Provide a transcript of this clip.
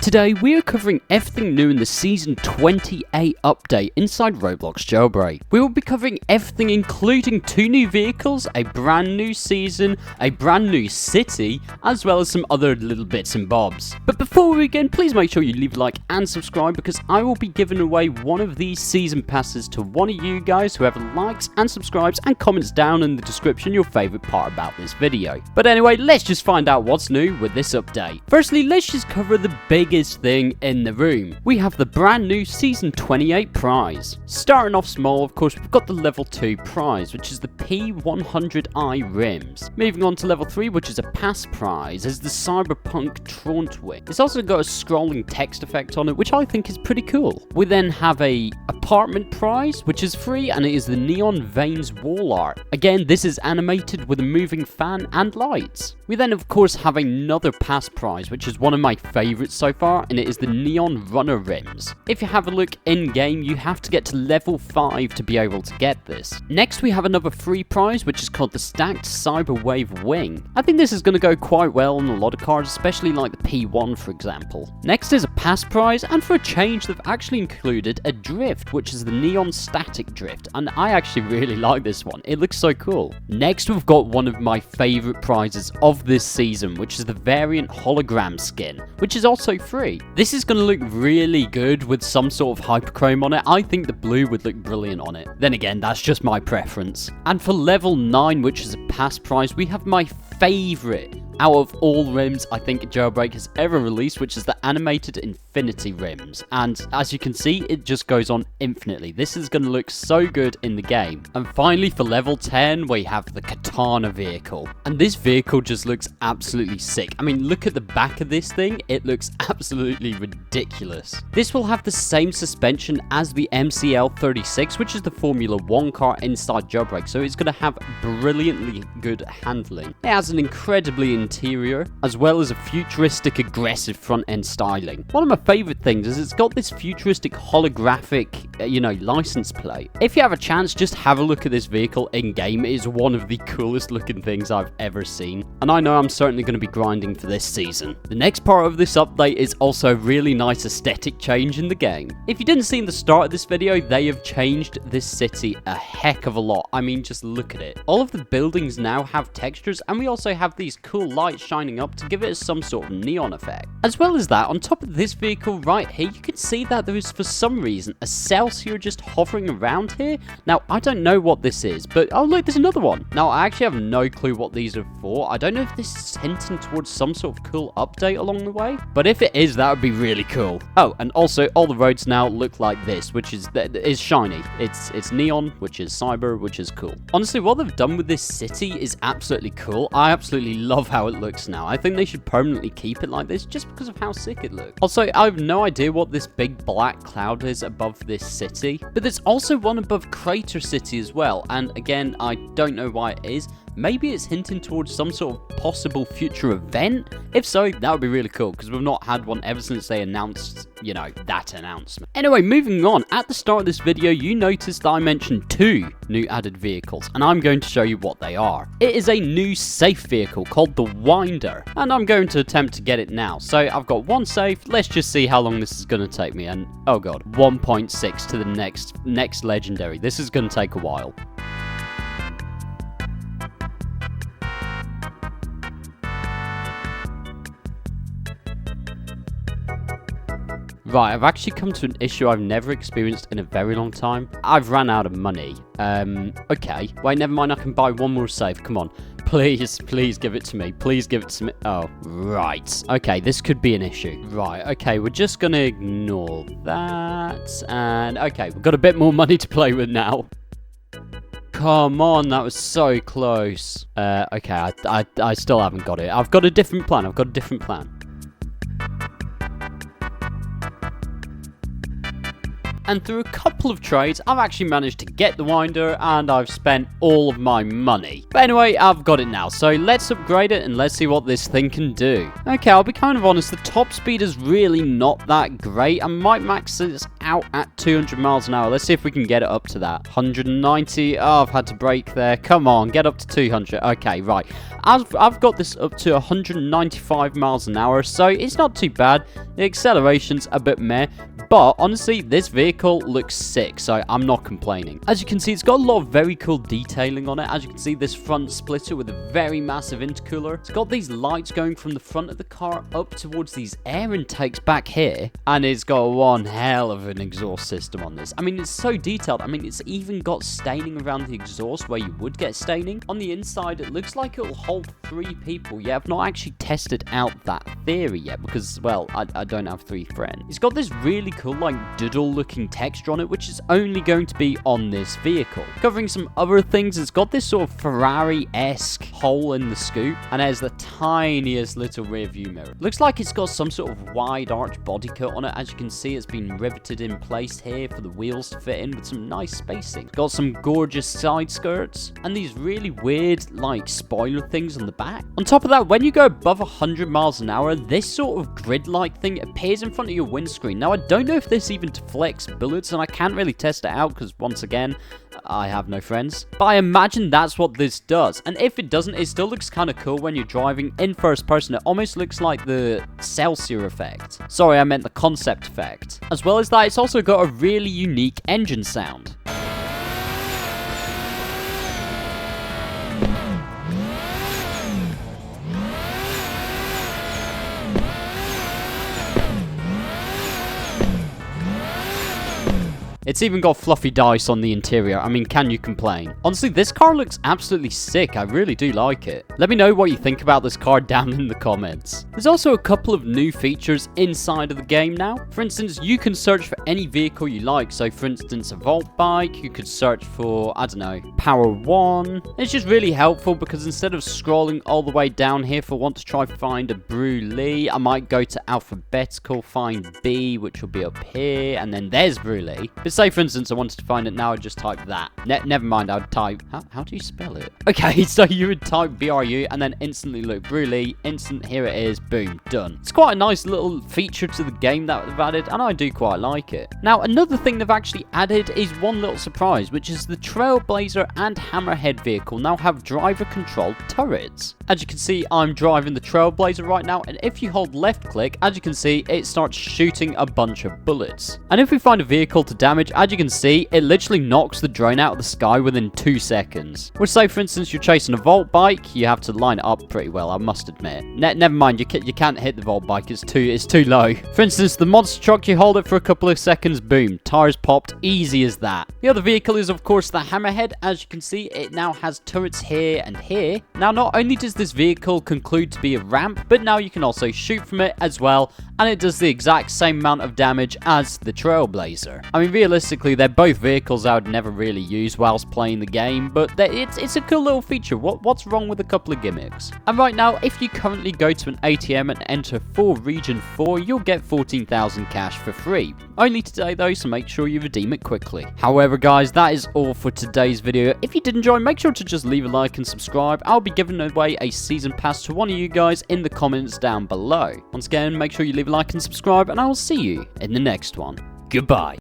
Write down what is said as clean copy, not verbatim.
Today we are covering everything new in the Season 28 update inside Roblox Jailbreak. We will be covering everything including 2 new vehicles, a brand new season, a brand new city, as well as some other little bits and bobs. But before we begin, please make sure you leave a like and subscribe because I will be giving away one of these season passes to one of you guys whoever likes and subscribes and comments down in the description your favourite part about this video. But anyway, let's just find out what's new with this update. Firstly, let's just cover the biggest thing in the room. We have the brand new Season 28 prize. Starting off small, of course, we've got the level 2 prize, which is the P100i rims. Moving on to level 3, which is a pass prize, is the Cyberpunk Traunt Wing. It's also got a scrolling text effect on it, which I think is pretty cool. We then have a apartment prize, which is free, and it is the Neon Veins wall art. Again, this is animated with a moving fan and lights. We then, of course, have another pass prize, which is one of my favorites so far, and it is the Neon Runner rims. If you have a look in-game, you have to get to level 5 to be able to get this. Next, we have another free prize, which is called the Stacked Cyberwave Wing. I think this is going to go quite well on a lot of cards, especially like the P1, for example. Next is a pass prize, and for a change, they've actually included a drift, which is the Neon Static Drift, and I actually really like this one. It looks so cool. Next, we've got one of my favorite prizes of this season, which is the variant hologram skin, which is also free. This is going to look really good with some sort of hyperchrome on it. I think the blue would look brilliant on it. Then again, that's just my preference. And for level 9, which is a pass prize, we have my favorite out of all rims I think Jailbreak has ever released, which is the animated infinity rims. And as you can see, it just goes on infinitely. This is going to look so good in the game. And finally, for level 10, we have the Katana vehicle. And this vehicle just looks absolutely sick. I mean, look at the back of this thing. It looks absolutely ridiculous. This will have the same suspension as the MCL36, which is the Formula 1 car inside Jailbreak. So it's going to have brilliantly good handling. It has an incredibly interior, as well as a futuristic aggressive front end styling. One of my favorite things is it's got this futuristic holographic, license plate. If you have a chance, just have a look at this vehicle in game. It is one of the coolest looking things I've ever seen, and I know I'm certainly going to be grinding for this season. The next part of this update is also a really nice aesthetic change in the game. If you didn't see in the start of this video, they have changed this city a heck of a lot. I mean, just look at it. All of the buildings now have textures, and we also have these cool lights shining up to give it some sort of neon effect. As well as that, on top of this vehicle right here, you can see that there is for some reason a Celsius just hovering around here. Now, I don't know what this is, but oh look, there's another one. Now, I actually have no clue what these are for. I don't know if this is hinting towards some sort of cool update along the way, but if it is, that would be really cool. Oh, and also all the roads now look like this, which is shiny. It's neon, which is cyber, which is cool. Honestly, what they've done with this city is absolutely cool. I absolutely love how it looks now. I think they should permanently keep it like this just because of how sick it looks. Also, I have no idea what this big black cloud is above this city, but there's also one above Crater City as well, and again, I don't know why it is. Maybe it's hinting towards some sort of possible future event? If so, that would be really cool, because we've not had one ever since they announced, that announcement. Anyway, moving on, at the start of this video, you noticed that I mentioned 2 new added vehicles, and I'm going to show you what they are. It is a new safe vehicle called the Winder, and I'm going to attempt to get it now. So I've got one safe. Let's just see how long this is going to take me, and oh god, 1.6 to the next legendary. This is going to take a while. Right, I've actually come to an issue I've never experienced in a very long time. I've ran out of money. Okay. Wait, never mind, I can buy one more save. Come on. Please give it to me. Please give it to me. Oh, right. Okay, this could be an issue. Right, okay, we're just gonna ignore that. And, okay, we've got a bit more money to play with now. Come on, that was so close. Okay, I still haven't got it. I've got a different plan. And through a couple of trades, I've actually managed to get the Winder, and I've spent all of my money. But anyway, I've got it now, so let's upgrade it and let's see what this thing can do. Okay, I'll be kind of honest, the top speed is really not that great. I might max this out at 200 miles an hour. Let's see if we can get it up to that. 190. Oh, I've had to brake there. Come on, get up to 200. Okay, right. I've got this up to 195 miles an hour, so it's not too bad. The acceleration's a bit meh, but honestly, this vehicle looks sick, so I'm not complaining. As you can see, it's got a lot of very cool detailing on it. As you can see, this front splitter with a very massive intercooler. It's got these lights going from the front of the car up towards these air intakes back here, and it's got one hell of an exhaust system on this. I mean, it's so detailed. I mean, it's even got staining around the exhaust where you would get staining. On the inside, it looks like it'll hold 3 people. Yeah, I've not actually tested out that theory yet because, well, I don't have 3 friends. It's got this really cool, like, doodle looking texture on it, which is only going to be on this vehicle. Covering some other things, it's got this sort of Ferrari-esque hole in the scoop, and there's the tiniest little rear view mirror. Looks like it's got some sort of wide arch body cut on it. As you can see, it's been riveted in place here for the wheels to fit in with some nice spacing. Got some gorgeous side skirts, and these really weird, like, spoiler things on the back. On top of that, when you go above 100 miles an hour, this sort of grid-like thing appears in front of your windscreen. Now, I don't know if this even deflects bullets, and I can't really test it out because, once again, I have no friends. But I imagine that's what this does. And if it doesn't, it still looks kind of cool when you're driving in first person. It almost looks like the Celsius effect. Sorry, I meant the concept effect. As well as that, it's also got a really unique engine sound. It's even got fluffy dice on the interior. I mean, can you complain? Honestly, this car looks absolutely sick. I really do like it. Let me know what you think about this car down in the comments. There's also a couple of new features inside of the game now. For instance, you can search for any vehicle you like. So, for instance, a Volt bike. You could search for, I don't know, Power 1. It's just really helpful because instead of scrolling all the way down here for want to try to find a Brulé, I might go to alphabetical, find B, which will be up here, and then there's Brulé. But say, for instance, I wanted to find it now, I'd just type that. Never mind, I would type... How do you spell it? Okay, so you would type BRU and then instantly look Brulé. Instant, here it is. Boom, done. It's quite a nice little feature to the game that they've added, and I do quite like it. Now, another thing they've actually added is one little surprise, which is the Trailblazer and Hammerhead vehicle now have driver-controlled turrets. As you can see, I'm driving the Trailblazer right now, and if you hold left-click, as you can see, it starts shooting a bunch of bullets. And if we find a vehicle to damage, as you can see, it literally knocks the drone out of the sky within 2 seconds. Which, say, for instance, you're chasing a Volt bike, you have to line it up pretty well, I must admit. Never mind, you can't hit the Volt bike, it's too low. For instance, the monster truck, you hold it for a couple of seconds, boom, tires popped, easy as that. The other vehicle is, of course, the Hammerhead. As you can see, it now has turrets here and here. Now, not only does this vehicle conclude to be a ramp, but now you can also shoot from it as well, and it does the exact same amount of damage as the Trailblazer. I mean, realistically, they're both vehicles I would never really use whilst playing the game, but it's a cool little feature. What's wrong with a couple of gimmicks? And right now, if you currently go to an ATM and enter for Region 4, you'll get 14,000 cash for free. Only today though, so make sure you redeem it quickly. However guys, that is all for today's video. If you did enjoy, make sure to just leave a like and subscribe. I'll be giving away a season pass to one of you guys in the comments down below. Once again, make sure you leave a like and subscribe, and I will see you in the next one. Goodbye.